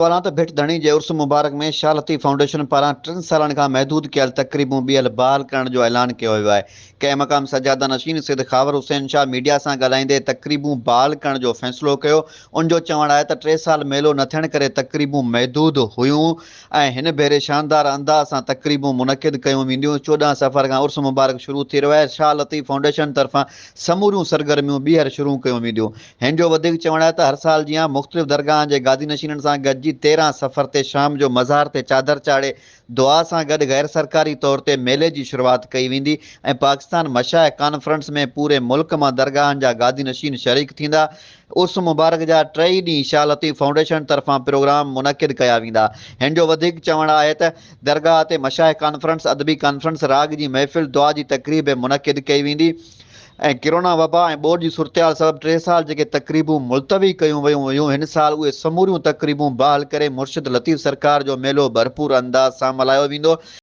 तौरान त भिट धणी जे उर्स मुबारक में शाह लतीफ़ फाउंडेशन पारां 3 सालनि खां महदूद कयल तक़रीबूं ॿियल बहाल करण जो ऐलान कयो वियो आहे। कंहिं मक़ाम सजादा नशीन सिद ख़ावर हुसैन शाह मीडिया सां ॻाल्हाईंदे तक़रीबूं बहाल करण जो फ़ैसिलो कयो। उन जो चवणु आहे त 3 साल मेलो न थियण करे तक़रीबूं महदूद हुयूं ऐं हिन भेरे शानदार अंदाज़ सां तक़रीबूं मुनक़िद कयूं वेंदियूं। 14 सफ़र खां उर्स मुबारक शुरू थी रहियो आहे। शाह लतीफ़ फाउंडेशन तरफ़ां समूरियूं सरगर्मियूं ॿीहर शुरू कयूं वेंदियूं। हिन जो वधीक चवणु आहे त हर साल जीअं मुख़्तलिफ़ दरगाहनि जे गादी नशीननि सां गॾिजी 13 सफ़र ते शाम जो मज़ार ते चादर चाढ़े दुआ सां गॾु गैर सरकारी तौर ते मेले जी शुरूआति कई वेंदी ऐं पाकिस्तान मशाइख़ कॉन्फ्रेंस में पूरे मुल्क मां दरगाहनि जा गादी नशीन शरीक थींदा। उर्स मुबारक जा 3 ॾींहं शाह लतीफ़ फाउंडेशन तरफ़ां प्रोग्राम मुनक़िद कया वेंदा। हिन जो वधीक चवणु आहे त दरगाह ते मशाइख़ कॉन्फ्रेंस, अदबी कॉन्फ्रेंस, राग जी महफ़िल, दुआ जी तक़रीब मुनक़िद कई वेंदी ऐं किरोना वबा ऐं ॿोॾि जी सूरतहाल सबबि 3 साल जेके तक़रीबूं मुल्तवी कयूं वयूं हुयूं, हिन साल उहे समूरियूं तक़रीबूं बहाल करे मुर्शिद लतीफ़ सरकार जो मेलो भरपूर अंदाज़ सां मल्हायो वेंदो।